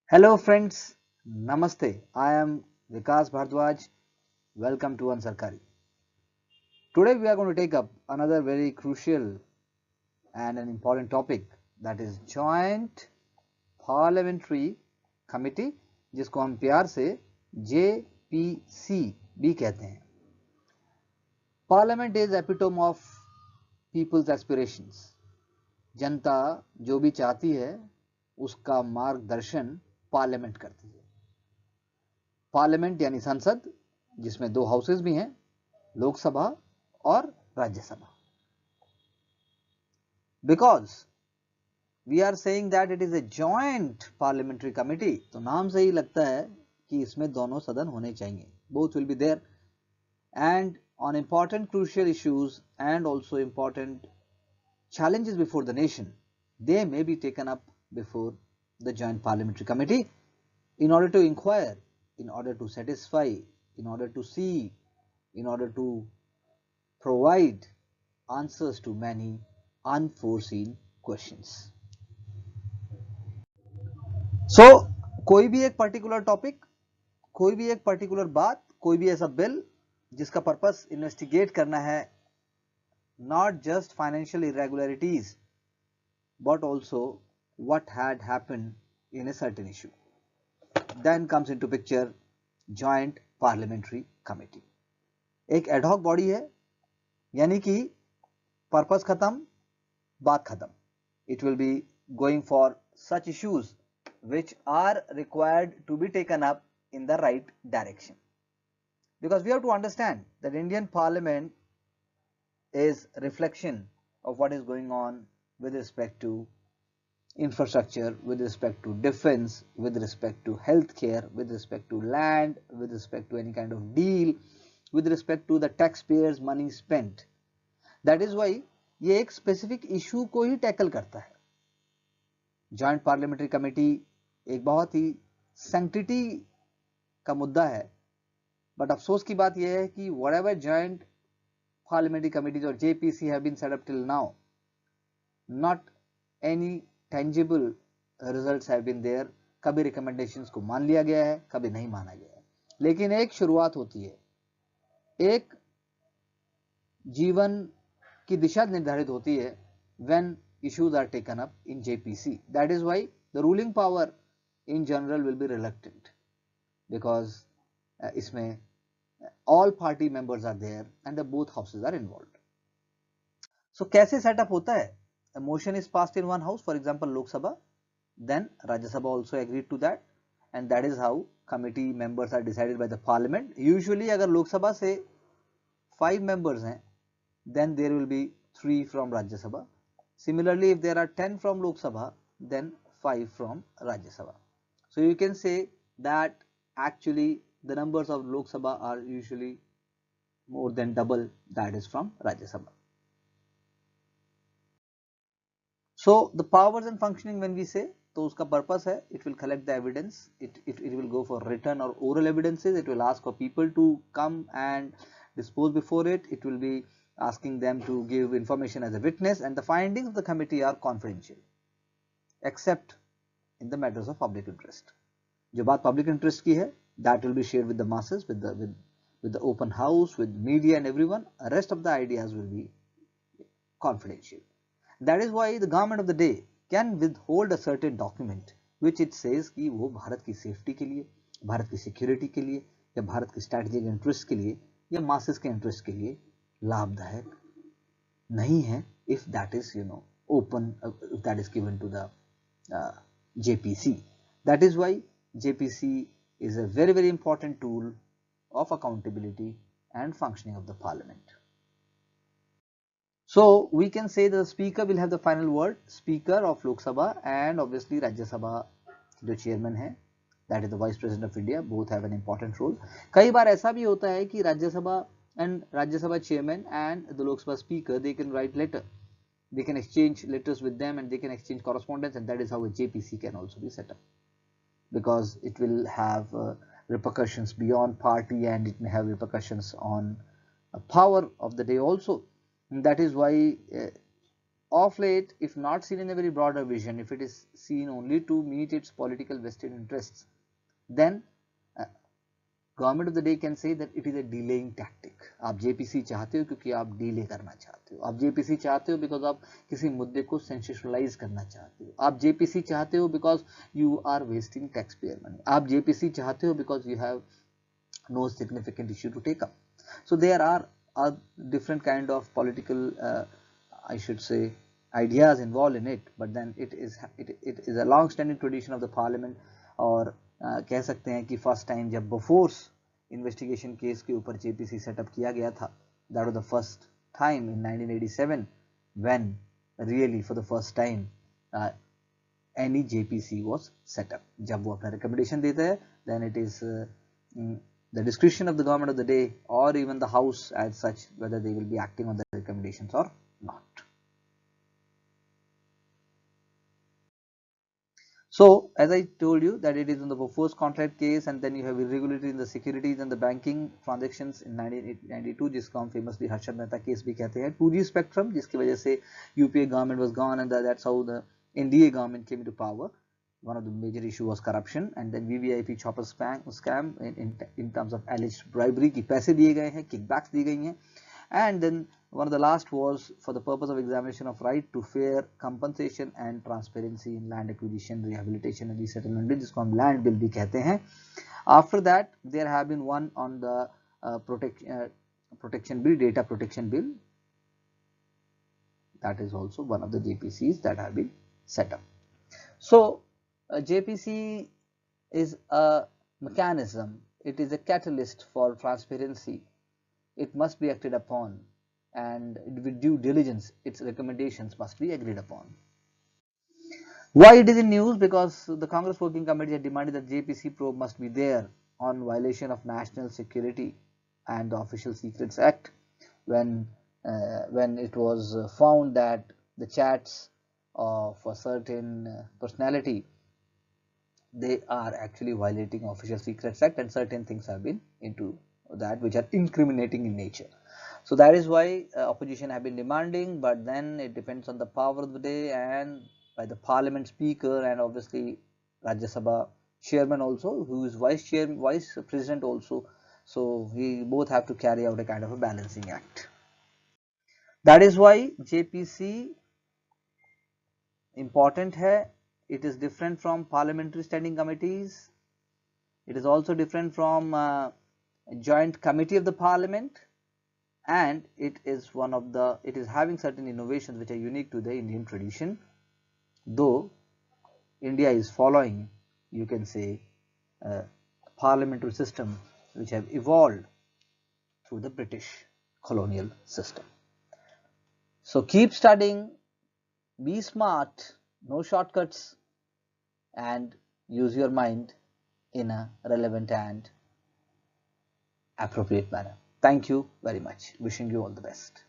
Hello friends, Namaste. I am Vikas Bhardwaj. Welcome to Ansarkari. Today we are going to take up another very crucial and an important topic, that is Joint Parliamentary Committee, जिसको हम प्यार से JPC भी कहते हैं. Parliament is epitome of people's aspirations. जनता जो भी चाहती है उसका मार्गदर्शन पार्लियामेंट करती है. पार्लियामेंट यानी संसद, जिसमें दो हाउसेस भी हैं, लोकसभा और Rajya Sabha. Because we are saying that it is a joint parliamentary committee, तो नाम से ही लगता है कि इसमें दोनों सदन होने चाहिए. Both will be there and on important crucial issues and also important challenges before the nation, they may be taken up before the joint parliamentary committee in order to inquire, in order to satisfy, in order to see, in order to provide answers to many unforeseen questions. So कोई भी एक particular topic, कोई भी एक particular बात, कोई भी ऐसा बिल जिसका पर्पस इन्वेस्टिगेट करना है not just financial irregularities but also what had happened in a certain issue, then comes into picture joint parliamentary committee. एक एडहॉक बॉडी है, यानी कि पर्पस खत्म, बात खत्म. It will be going for such issues which are required to be taken up in the right direction, because we have to understand that Indian Parliament is reflection of what is going on with respect to infrastructure, with respect to defense, with respect to healthcare, with respect to land, with respect to any kind of deal, with respect to the taxpayers money spent. That is why ये एक specific issue को ही tackle करता है. Joint parliamentary committee एक बहुत ही sanctity का मुद्दा है, बट अफसोस की बात यह है कि whatever joint parliamentary committees or JPC have been set up till now, not any tangible results have been there. कभी recommendations को मान लिया गया है, कभी नहीं माना गया है, लेकिन एक शुरुआत होती है, एक जीवन की दिशा निर्धारित होती है when issues are taken up in JPC. That is why the ruling power in general will be reluctant, because इसमें all party members are there and the both houses are involved. So कैसे setup होता है? A motion is passed in one house, for example Lok Sabha, then Rajya Sabha also agreed to that, and that is how committee members are decided by the parliament. Usually अगर लोक सभा से 5 members हैं, then there will be 3 from Rajya Sabha. Similarly, if there are 10 from Lok Sabha, then 5 from Rajya Sabha. So you can say that actually the numbers of Lok Sabha are usually more than double that is from Rajya Sabha. So the powers and functioning, when we say, तो उसका purpose है, it will collect the evidence, it will go for written or oral evidences, it will ask for people to come and dispose before it, it will be asking them to give information as a witness, and the findings of the committee are confidential except in the matters of public interest. जो बात public interest की है, that will be shared with the masses, with the open house, with media and everyone. The rest of the ideas will be confidential. That is why the government of the day can withhold a certain document which it says कि वो भारत की safety के लिए, भारत की security के लिए, या भारत की स्ट्रैटेजिक इंटरेस्ट के लिए, या मासेस के इंटरेस्ट के लिए लाभदायक नहीं है, if that is open, if that is given to the JPC. That is why JPC is a very, very important tool of accountability and functioning of the parliament. So we can say the speaker will have the final word, speaker of Lok Sabha, and obviously Rajya Sabha जो chairman है, that is the vice president of India, both have an important role. कई बार ऐसा भी होता है कि राज्य सभा and Rajya Sabha chairman and the Lok Sabha speaker, they can write letter, they can exchange letters with them, and they can exchange correspondence, and that is how a JPC can also be set up, because it will have repercussions beyond party, and it may have repercussions on power of the day also. And that is why of late, if not seen in a very broader vision, if it is seen only to meet its political vested interests, then government of the day can say that it is a delaying tactic. आप JPC चाहते हो क्योंकि आप delay करना चाहते हो. आप JPC चाहते हो बिकॉज आप किसी मुद्दे को सेंसेशनलाइज करना चाहते हो. आप जेपीसी चाहते हो because you are wasting taxpayer money. आप जेपीसी चाहते हो because you have no significant issue to take up. So there are different kind of political I should say ideas involved in it, but then it is a long standing tradition of the parliament. और कह सकते हैं कि first time जब Bofors investigation case के ऊपर JPC set up किया गया था, that was the first time in 1987 when really for the first time any JPC was set up. जब वो अपना रिकमेंडेशन देता है, then it is the discretion of the government of the day or even the house as such whether they will be acting on the recommendations or not. So as I told you that it is in the Bofors contract case, and then you have irregularity in the securities and the banking transactions in 1992 जिसको हम famously Harshad Mehta case भी कहते हैं. 2G spectrum जिसकी वजह से UPA government was gone and that's how the NDA government came into power. One of the major issue was corruption, and then VVIP chopper scam in terms of alleged bribery की पैसे दिए गए हैं, kickbacks दी गई हैं. And then one of the last was for the purpose of examination of right to fair compensation and transparency in land acquisition, rehabilitation and resettlement bill जिसको हम land bill भी कहते हैं. After that there have been one on the protection bill, data protection bill. That is also one of the JPCs that have been set up. So JPC is a mechanism, it is a catalyst for transparency. It must be acted upon, and with due diligence its recommendations must be agreed upon. Why it is in news? Because the Congress Working Committee had demanded that JPC probe must be there on violation of national security and the Official Secrets Act when it was found that the chats of a certain personality, they are actually violating Official Secrets Act, and certain things have been into that which are incriminating in nature. So that is why opposition have been demanding, but then it depends on the power of the day and by the parliament speaker and obviously Rajya Sabha chairman also, who is vice president also. So we both have to carry out a kind of a balancing act. That is why JPC important hai. It is different from parliamentary standing committees. It is also different from joint committee of the parliament, and it is having certain innovations which are unique to the Indian tradition, though India is following, you can say, parliamentary system which have evolved through the British colonial system. So keep studying, be smart, no shortcuts, and use your mind in a relevant and appropriate manner. Thank you very much. Wishing you all the best.